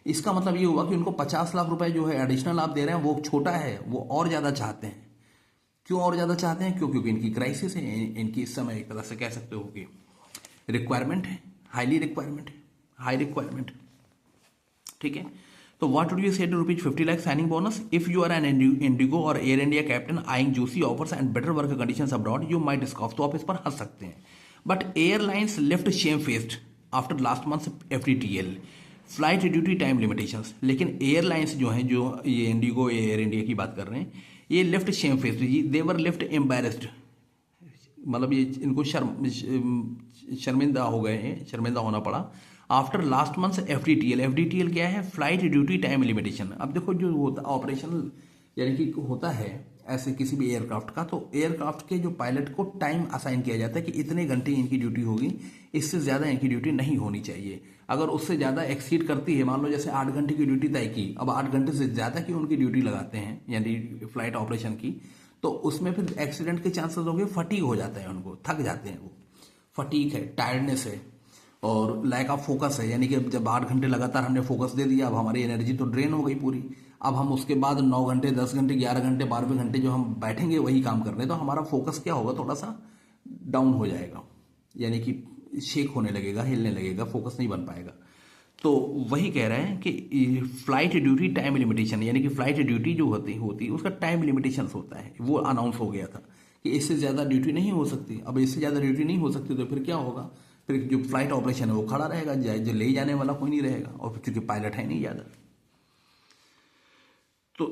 इसका मतलब ये हुआ कि उनको 50 लाख रुपए जो है एडिशनल आप दे रहे हैं वो छोटा है, वो और ज्यादा चाहते हैं। क्यों और ज़्यादा चाहते हैं? क्योंकि इनकी क्राइसिस है, इनकी इस समय एक तरह से कह सकते हो कि रिक्वायरमेंट है, हाईली रिक्वायरमेंट है, हाई रिक्वायरमेंट। ठीक है, तो what would you say to ₹50 lakh signing bonus if you are an IndiGo or Air India captain eyeing juicy offers and better work conditions abroad, you might scoff. तो आप इस पर हंस सकते हैं, but airlines left Shem faced after last month FDTL flight duty time limitations. लेकिन airlines जो हैं, जो ये इंडिगो एयर इंडिया की बात कर रहे हैं, ये लेफ्ट शेम फेस्ड, देवर लेफ्ट एम्बेरस्ड, मतलब ये इनको शर्मिंदा हो गए हैं, शर्मिंदा होना पड़ा आफ्टर लास्ट मंथ FDTL क्या है? Flight duty time limitation. अब देखो जो होता ऑपरेशनल यानी कि होता है ऐसे किसी भी एयरक्राफ्ट का, तो एयरक्राफ्ट के जो पायलट को टाइम असाइन किया जाता है कि इतने घंटे इनकी ड्यूटी होगी, इससे ज़्यादा इनकी ड्यूटी नहीं होनी चाहिए। अगर उससे ज़्यादा एक्सीड करती है, मान लो जैसे 8 घंटे की ड्यूटी तय की, अब 8 घंटे से ज़्यादा की उनकी ड्यूटी लगाते हैं यानी फ्लाइट ऑपरेशन की, तो उसमें फिर एक्सीडेंट के चांसेस हो गए, फटीग हो जाता है, उनको थक जाते हैं, वो फटीग है, टायर्डनेस है और लैक ऑफ फोकस है। यानी कि जब 8 घंटे लगातार हमने फोकस दे दिया, अब हमारी एनर्जी तो ड्रेन हो गई पूरी। अब हम उसके बाद 9 घंटे, 10 घंटे, 11 घंटे, 12वें घंटे जो हम बैठेंगे वही काम करने, तो हमारा फोकस क्या होगा? थोड़ा सा डाउन हो जाएगा, यानी कि शेक होने लगेगा, हिलने लगेगा, फोकस नहीं बन पाएगा। तो वही कह रहे हैं कि फ्लाइट ड्यूटी टाइम लिमिटेशन, यानी कि फ्लाइट ड्यूटी जो होती उसका टाइम लिमिटेशन होता है, वो अनाउंस हो गया था कि इससे ज़्यादा ड्यूटी नहीं हो सकती। अब इससे ज़्यादा ड्यूटी नहीं हो सकती तो फिर क्या होगा? फिर जो फ्लाइट ऑपरेशन है वो खड़ा रहेगा, जो ले जाने वाला कोई नहीं रहेगा, और चूंकि पायलट है नहीं ज़्यादा। तो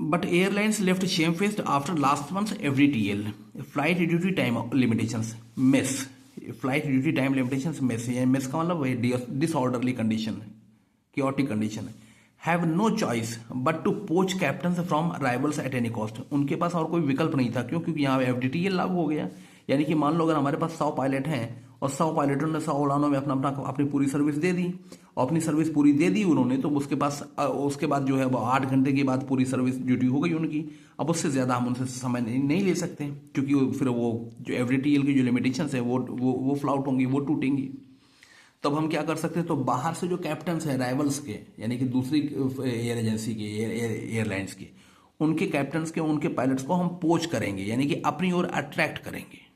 but airlines left Shem faced after last month FDTL flight duty time limitations mess. Flight duty time limitations mess, mess का मतलब disorderly condition, chaotic condition, have no choice but to poach captain from rivals at any cost. उनके पास और कोई विकल्प नहीं था, क्यों? क्योंकि यहाँ FDTL लागू हो गया। यानी कि मान लो अगर हमारे पास 100 पायलट हैं और 100 पायलटों ने 100 उड़ानों में अपनी पूरी सर्विस दे दी, और अपनी सर्विस पूरी दे दी उन्होंने, तो उसके पास उसके बाद जो है वो 8 घंटे के बाद पूरी सर्विस ड्यूटी हो गई उनकी। अब उससे ज़्यादा हम उनसे समय नहीं ले सकते, क्योंकि फिर वो जो FDTL की जो लिमिटेशंस है वो फ्लाउट होंगी, वो टूटेंगी। तब हम क्या कर सकते हैं? तो बाहर से जो कैप्टन्स हैं राइवल्स के, यानी कि दूसरी एयर एजेंसी के, एयरलाइंस के, उनके कैप्टन्स के, उनके पायलट्स को हम पोच करेंगे, यानी कि अपनी ओर अट्रैक्ट करेंगे।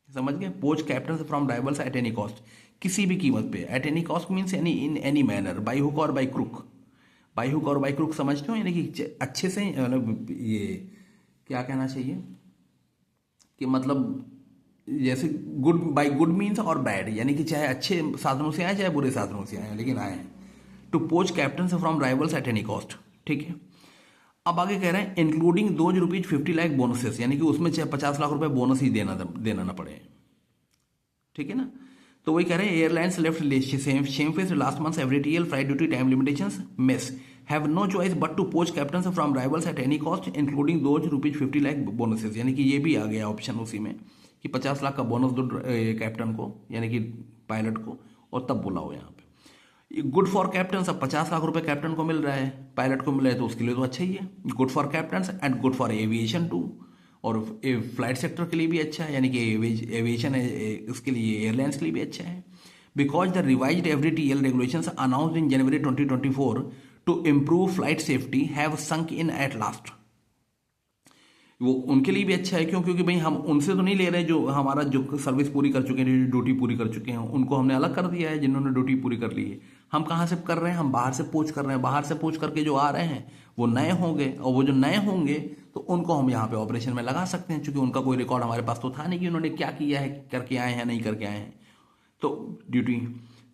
समझ गए? पोच captain from rivals at any cost, किसी भी कीमत पे। एट एनी कॉस्ट मीन्स यानी in any manner, by hook और बाई क्रुक। बाई हुक और बाई क्रुक समझते हो? यानी कि अच्छे से, मतलब ये क्या कहना चाहिए कि मतलब जैसे गुड, बाई गुड मीन्स और बैड, यानी कि चाहे अच्छे साधनों से आए चाहे बुरे साधनों से आए, लेकिन आए हैं। To poach captain from rivals at any cost. ठीक है, अब आगे कह रहे हैं इंक्लूडिंग दोज ₹50 लाख बोनसेस, यानी कि उसमें चाहे 50 लाख रुपए बोनस ही देना ना पड़े। ठीक है ना? तो वही कह रहे हैं airlines left shame face last month FDTL flight duty time limitations mess have no choice but to poach captain from rivals at any cost including those ₹50 lakh bonuses. यानी कि ये भी आ गया ऑप्शन उसी में कि 50 लाख का बोनस दो कैप्टन को, यानी कि पायलट को, और तब बुलाओ यहाँ पे। गुड फॉर कैप्टन, अब 50 लाख रुपए कैप्टन को मिल रहा है, पायलट को मिल रहा है, तो उसके लिए तो अच्छा ही है। Good for captain and good for aviation to, और फ्लाइट सेक्टर के लिए भी अच्छा है, यानी कि एविएशन इसके लिए, एयरलाइंस के लिए भी अच्छा है। Because the revised FDTL regulations announced in January 2024 to improve flight safety have sunk in at last. वो उनके लिए भी अच्छा है, क्यों? क्योंकि भाई हम उनसे तो नहीं ले रहे, जो हमारा जो सर्विस पूरी कर चुके हैं, ड्यूटी पूरी कर चुके हैं, उनको हमने अलग कर दिया है। जिन्होंने ड्यूटी पूरी कर ली है, हम कहाँ से कर रहे हैं? हम बाहर से पोच कर रहे हैं। बाहर से पोच करके जो आ रहे हैं वो नए होंगे, और वो जो नए होंगे तो उनको हम यहाँ पे ऑपरेशन में लगा सकते हैं, क्योंकि उनका कोई रिकॉर्ड हमारे पास तो था नहीं कि उन्होंने क्या किया है, करके आए हैं नहीं करके आए हैं, तो ड्यूटी।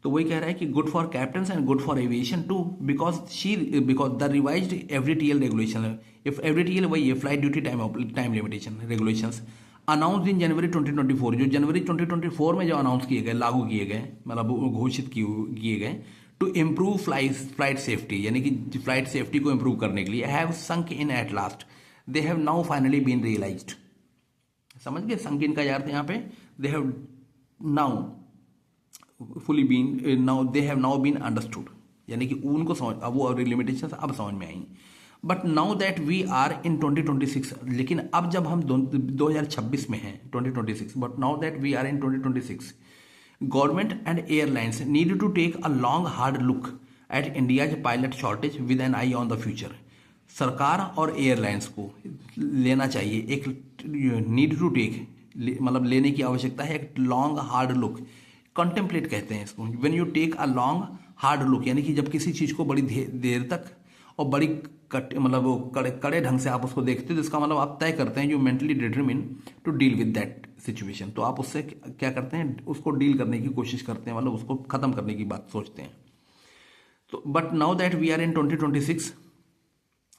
तो वही कह रहा है कि good for captain and good for aviation too, because the revised FDTL regulation, if FDTL वही है flight duty time limitation regulations announce in January 2024, जो जनवरी 2024 में जो अनाउंस किए गए, लागू किए गए, मतलब घोषित किए गए, टू इम्प्रूव फ्लाइट सेफ्टी, यानी कि फ्लाइट सेफ्टी को इम्प्रूव करने के लिए, have sunk in at last, they have now finally been realised. समझ गए? संक इन का अर्थ यहाँ पे, they have now fully been, now they have now been understood, यानी कि उनको समझ, अब वो लिमिटेशंस अब समझ में आई। But now that we are in 2026, लेकिन अब जब हम 2026 में हैं, 2026, but now that we are in 2026, government and airlines need to take a long hard look at India's pilot shortage with an eye on the future. सरकार और airlines को लेना चाहिए एक नीड टू टेक, मतलब लेने की आवश्यकता है एक लॉन्ग हार्ड लुक, कंटेम्पलेट कहते हैं इसको। When you take a long hard look, यानी कि जब किसी चीज़ को बड़ी देर तक और बड़ी मतलब वो कड़े कड़े ढंग से आप उसको देखते हो, तो इसका मतलब आप तय करते हैं you mentally determine to deal with that situation. तो आप उससे क्या करते हैं, उसको डील करने की कोशिश करते हैं, मतलब उसको खत्म करने की बात सोचते हैं। तो but now that we are in 2026,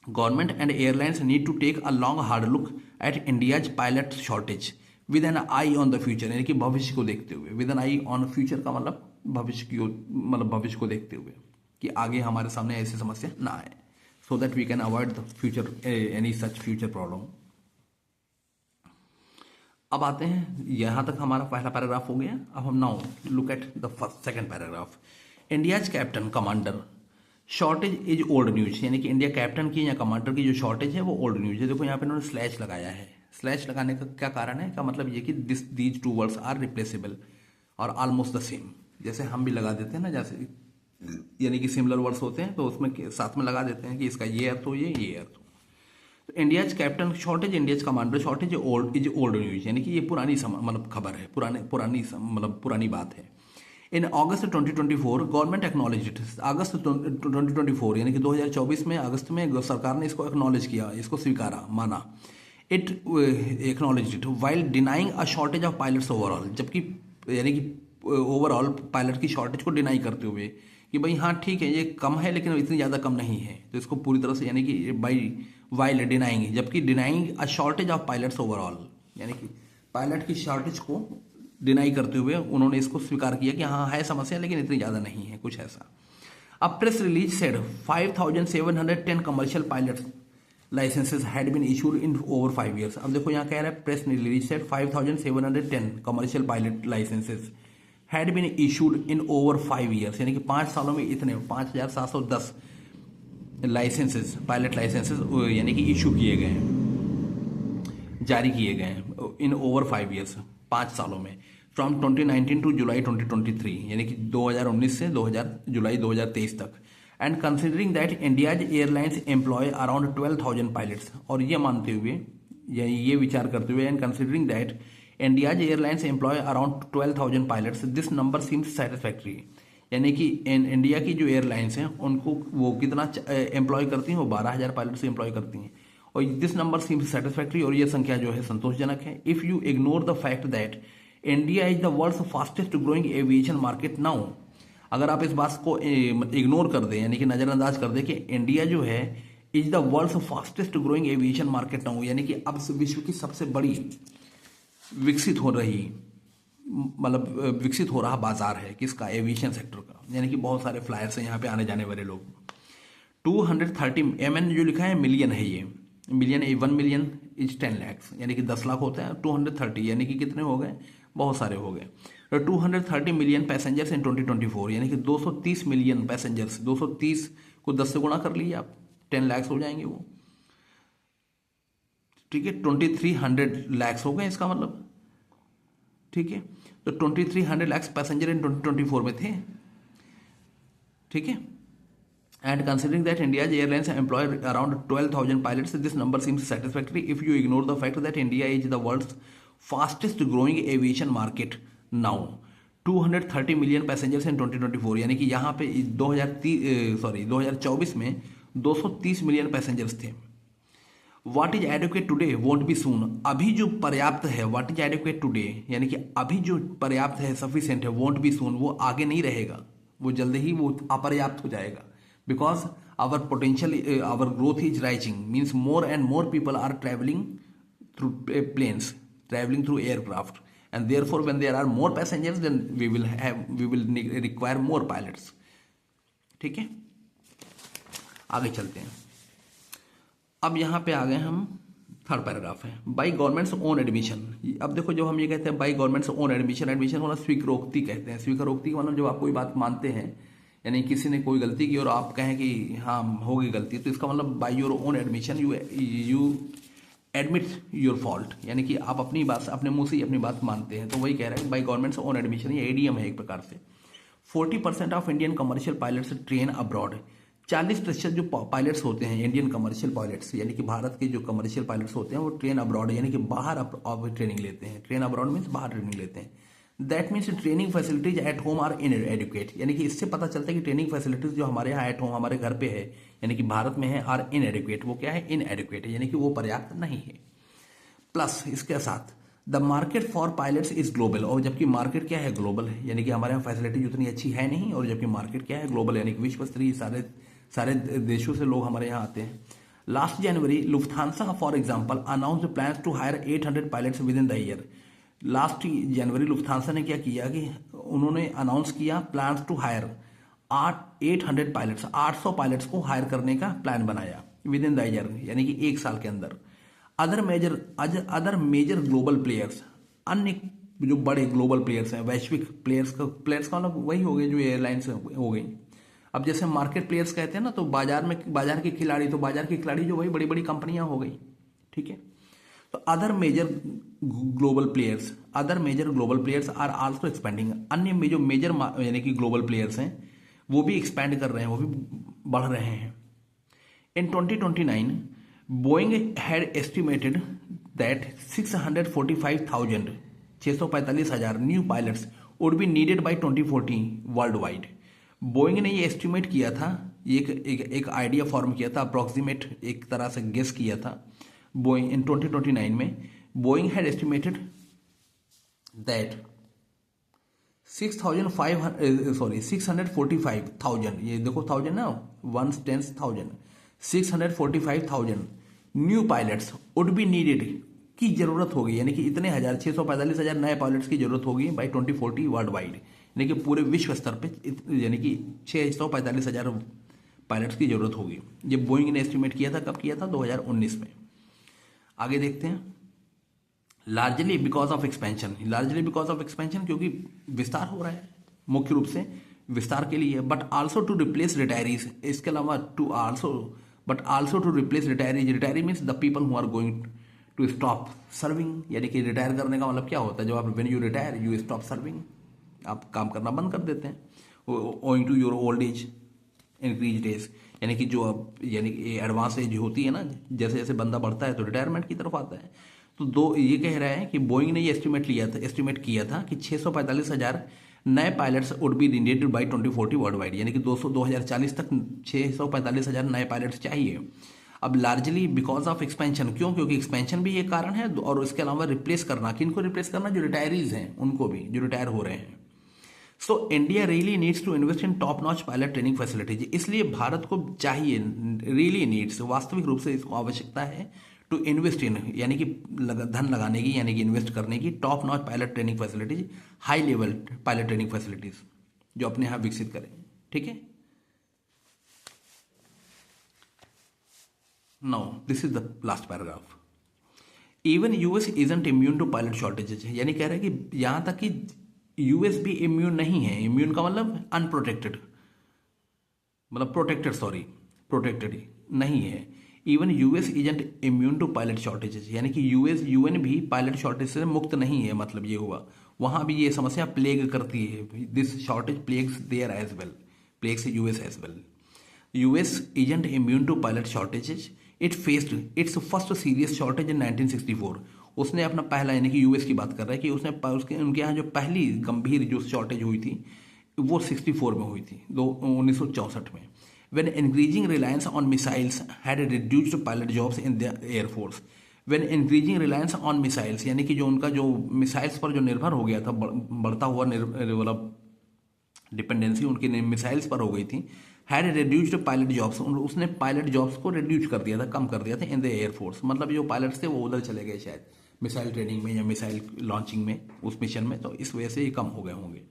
government and airlines need to take a long hard look at India's pilot shortage with an eye on the future, यानी कि भविष्य को देखते हुए। With an eye on future का मतलब भविष्य की, मतलब भविष्य को देखते हुए कि आगे हमारे सामने ऐसी समस्या ना आए, so that we can avoid the future any such future problem. अब आते हैं, यहां तक हमारा पहला पैराग्राफ हो गया। अब हम now look at the first second paragraph. India's captain commander shortage is old news, यानी कि इंडिया कैप्टन की या कमांडर की जो शॉर्टेज है वो ओल्ड न्यूज है। देखो यहाँ पे इन्होंने स्लैश लगाया है। स्लैश लगाने का क्या कारण है, का मतलब ये कि these two words are replaceable और ऑलमोस्ट द सेम। जैसे हम भी लगा देते हैं ना, जैसे यानी कि सिमिलर वर्ड्स होते हैं तो उसमें साथ में लगा देते हैं कि इसका ये अर्थ हो, ये अर्थ हो। तो India's captain shortage, India's commander shortage is old news, यानी कि ये पुरानी मतलब खबर है, पुरानी बात है। इन अगस्त 2024 गवर्नमेंट एक्नॉलेज इट, अगस्त 2024 यानी कि 2024 में अगस्त में सरकार ने इसको एक्नॉलेज किया, इसको स्वीकारा, माना। It acknowledge it while denying a shortage of pilots overall, जबकि यानी कि ओवरऑल पायलट की शॉर्टेज को डिनाई करते हुए कि भाई हाँ ठीक है ये कम है लेकिन इतनी ज़्यादा कम नहीं है, तो इसको पूरी तरह से यानी कि बाई वाइल डिनाइंग, जबकि denying a shortage of pilots overall, यानी कि पायलट की शॉर्टेज को डिनाई करते हुए उन्होंने इसको स्वीकार किया कि हाँ है समस्या लेकिन इतनी ज़्यादा नहीं है, कुछ ऐसा। अब press release said 5710 commercial pilot licences had been issued in over 5 years। अब देखो यहाँ कह रहा है press release said 5710 commercial pilot licences had been issued in over 5 years, यानी कि 5 सालों में इतने 5710 लाइसेंसेज, पायलट लाइसेंसेज यानी कि इशू किए गए हैं, जारी किए गए हैं इन ओवर 5 years, 5 सालों में। फ्रॉम 2019 टू जुलाई 2023, यानी कि 2019 से जुलाई 2023 तक। And considering that India's airlines employ around 12,000 pilots, और ये मानते हुए या ये विचार करते हुए, and considering that India's airlines employ around 12,000 pilots, this number seems satisfactory, यानी कि इंडिया की जो एयरलाइंस हैं उनको वो कितना एम्प्लॉय करती हैं, वो 12,000 पायलट्स एम्प्लॉय करती हैं, और दिस नंबर सीम्स सेटिस्फैक्ट्री, और ये संख्या जो है संतोषजनक है। If you ignore the fact that India is the world's fastest growing aviation market now, अगर आप इस बात को इग्नोर कर दें यानी कि नज़रअंदाज कर दें कि इंडिया जो है is the world's fastest growing aviation market now, यानी कि अब विश्व की सबसे बड़ी विकसित हो रहा बाजार है किसका, एविएशन सेक्टर का, यानी कि बहुत सारे फ्लायर्स हैं यहाँ पे आने जाने वाले लोग। 230 MN जो लिखा है मिलियन है, ये मिलियन 1 मिलियन इज 10 lakhs, यानी कि 10 लाख होता है। 230 यानी कि कितने हो गए, बहुत सारे हो गए। 230 मिलियन पैसेंजर्स इन 2024, यानी कि 230 मिलियन पैसेंजर्स, 230 को 10 से गुणा कर लीजिए आप, 10 lakhs हो जाएंगे वो, ठीक है। 2300 lakhs हो गए इसका मतलब, ठीक है। तो 2300 lakhs पैसेंजर इन 2024 में थे, ठीक है। And considering that India's airlines employ around 12,000 pilots, this number seems satisfactory if you ignore the fact that India is the world's fastest growing aviation market now. 230 million passengers in 2024, यानी कि यहाँ पे 2024 में 230 million passengers थे। What is adequate today won't be soon, अभी जो पर्याप्त है, what is adequate today यानी कि अभी जो पर्याप्त है, sufficient है, won't be soon वो आगे नहीं रहेगा, वो जल्द ही वो अपर्याप्त हो जाएगा। Because our potential, our growth is rising, means more and more people are traveling through planes, traveling through aircraft, and therefore when there are more passengers then we will require more pilots, ठीक है। आगे चलते हैं। अब यहाँ पे आ गए हम, थर्ड पैराग्राफ है, बाई गवर्नमेंट्स ओन एडमिशन। अब देखो जब हम ये कहते हैं by governments own admission, admission मतलब स्वीकारोक्ति कहते हैं। स्वीकारोक्ति मतलब जब आप कोई बात मानते हैं, यानी किसी ने कोई गलती की और आप कहें कि हाँ होगी गलती, तो इसका मतलब by your own admission you admit your fault, यानी कि आप अपनी बात, अपने मुंह से ही अपनी बात मानते हैं। तो वही कह रहे हैं बाई गवर्नमेंट्स ओन एडमिशन, ये एडीएम है एक प्रकार से। 40% of Indian commercial pilots train abroad, 40% जो पायलट्स होते हैं इंडियन कमर्शियल पायलट्स, यानी कि भारत के जो कमर्शियल पायलट्स होते हैं वो ट्रेन अब्रॉड यानी कि बाहर ट्रेनिंग लेते हैं। ट्रेन अब्रॉड मीन्स बाहर ट्रेनिंग लेते हैं। That means training facilities at home are inadequate, यानी कि इससे पता चलता है कि ट्रेनिंग फैसिलिटीज जो हमारे यहाँ एट होम हमारे घर पे है यानी कि भारत में है, आर इन एडुकेट, वो क्या है, इन एडुकेट है, यानी कि वो पर्याप्त नहीं है। प्लस इसके साथ the market for pilots is global, और जबकि मार्केट क्या है, ग्लोबल है, यानी कि हमारे यहाँ फैसिलिटीज उतनी अच्छी है नहीं, और जबकि मार्केट क्या है, ग्लोबल, यानी कि विश्व स्तरीय सारे देशों से लोग हमारे यहाँ आते हैं। Last January Lufthansa for example announce plans to hire 800 pilots within the year. Last January Lufthansa ने क्या किया कि उन्होंने अनाउंस किया plans to hire 800 pilots, 800 pilots को हायर करने का प्लान बनाया विद इन द ईयर, यानी कि एक साल के अंदर। अदर मेजर ग्लोबल प्लेयर्स, अन्य जो बड़े ग्लोबल प्लेयर्स हैं, वैश्विक प्लेयर्स का मतलब वही हो गए जो एयरलाइंस हो गई। अब जैसे मार्केट प्लेयर्स कहते हैं ना, तो बाजार के खिलाड़ी, तो बाजार के खिलाड़ी जो वही बड़ी बड़ी कंपनियां हो गई, ठीक है। तो other major global players are also expanding, अन्य जो मेजर यानी कि ग्लोबल प्लेयर्स हैं वो भी एक्सपैंड कर रहे हैं, वो भी बढ़ रहे हैं। इन 2029 Boeing had estimated that 645,000 new pilots would be needed bye 2040 world wide. Boeing ने ये एस्टिमेट किया था, एक आइडिया फॉर्म किया था, अप्रोक्सीमेट एक तरह से गेस किया था। बोइंग इन 2029 में बोइंग हैड एस्टिमेटेड दैट 645,000, ये देखो 1000 ना, 1/10,000, 645,000 new pilots would be needed की जरूरत होगी, यानी कि इतने 645,000 नए पायलट्स की जरूरत होगी बाई 2040 वर्ल्ड वाइड, यानी कि पूरे विश्व स्तर पे, यानी कि 645,000 पायलट्स की जरूरत होगी। ये बोइंग ने एस्टिमेट किया था, कब किया था, 2019 में। आगे देखते हैं। लार्जली बिकॉज ऑफ एक्सपेंशन, क्योंकि विस्तार हो रहा है, मुख्य रूप से विस्तार के लिए, but also to replace retirees, इसके अलावा also to replace retiree means the people who are going to stop serving, यानी कि रिटायर करने का मतलब क्या होता है, जब आप when you retire you stop serving, आप काम करना बंद कर देते हैं, owing to your old age increase age, यानी कि जो अब यानी कि एडवांस एज होती है ना, जैसे जैसे बंदा बढ़ता है तो रिटायरमेंट की तरफ आता है। तो ये कह रहा है कि बोइंग ने ये एस्टिमेट किया था कि 645,000 नए pilots would be needed by 2040 world wide, यानी कि 2040 तक 645,000 नए पायलट्स चाहिए। अब लार्जली बिकॉज ऑफ एक्सपेंशन, क्योंकि एक्सपेंशन भी एक कारण है, और इसके अलावा रिप्लेस करना, किनको रिप्लेस करना, जो रिटायरीज हैं उनको भी, जो रिटायर हो रहे हैं। So India really needs to invest in top notch pilot training facilities, इसलिए भारत को चाहिए, रियली नीड्स, वास्तविक रूप से इसको आवश्यकता है, टू इन्वेस्ट इन, यानी कि धन लगाने की, यानी कि इन्वेस्ट करने की, top notch pilot training facilities, high level pilot training facilities जो अपने यहाँ विकसित करें, ठीक है। Now this is the last paragraph. Even US isn't immune to pilot shortages, यानी कह रहा है कि यहां तक कि यूएस भी इम्यून नहीं है, इम्यून का मतलब अनप्रोटेक्टेड, मतलब प्रोटेक्टेड नहीं है। Even US isn't immune to pilot shortages, यानी कि यूएन भी पायलट शॉर्टेज से मुक्त नहीं है, मतलब ये हुआ, वहां भी ये समस्या प्लेग करती है, this shortage plagues there as well, plagues US as well. US isn't immune to pilot shortages, it faced its first serious shortage in 1964, उसने अपना पहला, यानी कि यूएस की बात कर रहा है कि उनके यहाँ जो पहली गंभीर जो शॉर्टेज हुई थी वो 64 में हुई थी, 1964 में। When increasing reliance on missiles had reduced pilot jobs in the air force. When increasing reliance on missiles, यानी कि जो उनका जो मिसाइल्स पर जो निर्भर हो गया था, बढ़ता हुआ मतलब डिपेंडेंसी उनकी मिसाइल्स पर हो गई थी, हैड रिड्यूस्ड पायलट जॉब्स, उसने पायलट जॉब्स को रिड्यूस कर दिया था, कम कर दिया था इन द एयरफोर्स, मतलब जो पायलट्स थे वो उधर चले गए शायद मिसाइल ट्रेनिंग में या मिसाइल लॉन्चिंग में, उस मिशन में, तो इस वजह से ये कम हो गए होंगे।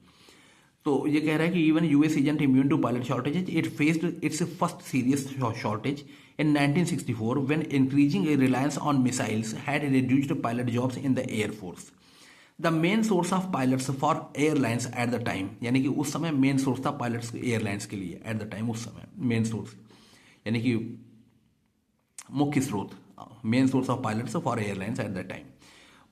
तो ये कह रहा है कि even US isn't immune to pilot shortages, it faced its first serious shortage in 1964 when increasing reliance on missiles had reduced pilot jobs in the air force. The main source of pilots for airlines at the time, यानी कि उस समय main source था pilots airlines के लिए, eight the time, उस समय main source, यानी कि मुख्य स्रोत, main source of pilots for airlines at the time.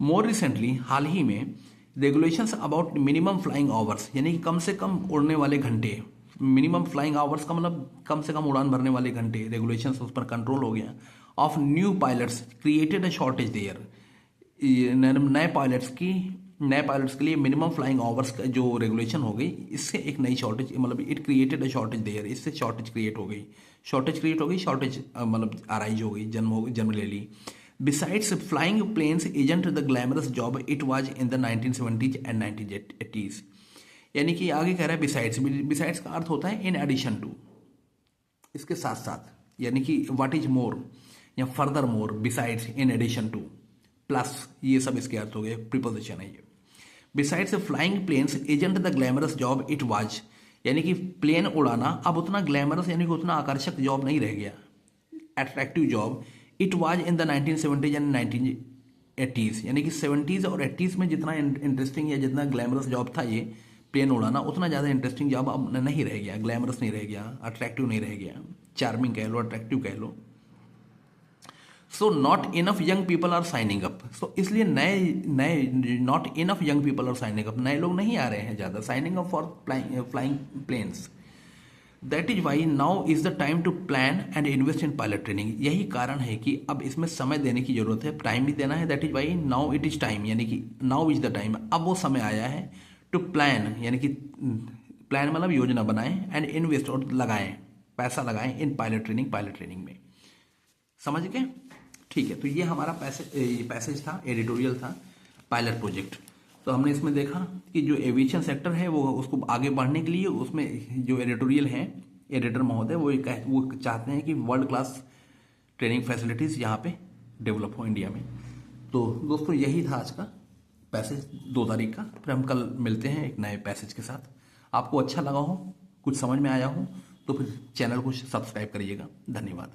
More recently, हाल ही में, regulations about minimum flying hours, यानी कि कम से कम उड़ने वाले घंटे, मिनिमम फ्लाइंग आवर्स का मतलब कम से कम उड़ान भरने वाले घंटे, रेगुलेशन उस पर कंट्रोल हो गया। Of new pilots created a shortage there, नए पायलट्स के लिए मिनिमम फ्लाइंग आवर्स का जो रेगुलेशन हो गई, इससे एक नई शॉर्टेज, मतलब it created a shortage there, इससे शॉर्टेज क्रिएट हो गई, शॉर्टेज मतलब अराइज हो गई, जन्म ले ली। Besides flying planes isn't the glamorous job it was in the 1970s and 1980s। यानी कि आगे कह रहा है बिसाइड्स का अर्थ होता है इन एडिशन टू, इसके साथ साथ, यानी कि व्हाट इज मोर या furthermore, besides, in addition to, plus, ये सब इसके अर्थ हो गए, प्रीपोजिशन है ये। Besides flying planes isn't the glamorous job it was, यानी कि प्लेन उड़ाना अब उतना ग्लैमरस यानी कि उतना आकर्षक जॉब नहीं रह गया, attractive job. It was in the 1970s and 1980s, यानी कि 70s और 80s में जितना इंटरेस्टिंग या जितना ग्लैमरस जॉब था ये प्लेन उड़ाना, उतना ज़्यादा इंटरेस्टिंग जॉब अब नहीं रह गया, ग्लैमरस नहीं रह गया, अट्रैक्टिव नहीं रह गया, चार्मिंग कह लो, अट्रैक्टिव कह लो। So not enough young people are signing up, so इसलिए नए not enough young people are signing up, नए लोग नहीं आ रहे हैं ज़्यादा signing up for flying planes. That is why now is the time to plan and invest in pilot training, यही कारण है कि अब इसमें समय देने की जरूरत है, टाइम भी देना है। That is why now it is time, यानी कि नाउ इज द टाइम, अब वो समय आया है टू प्लान, यानी कि प्लान मतलब योजना बनाएं, एंड इन्वेस्ट और लगाएं, पैसा लगाएं इन पायलट ट्रेनिंग में। समझ गए? ठीक है, तो ये हमारा पैसेज था, एडिटोरियल था पायलट प्रोजेक्ट। तो हमने इसमें देखा कि जो एविएशन सेक्टर है वो उसको आगे बढ़ने के लिए उसमें जो एडिटोरियल है, एडिटर महोदय वो चाहते हैं कि वर्ल्ड क्लास ट्रेनिंग फैसिलिटीज़ यहाँ पे डेवलप हो इंडिया में। तो दोस्तों यही था आज का पैसेज 2 तारीख का। फिर हम कल मिलते हैं एक नए पैसेज के साथ। आपको अच्छा लगा हो, कुछ समझ में आया हो तो फिर चैनल को सब्सक्राइब करिएगा। धन्यवाद।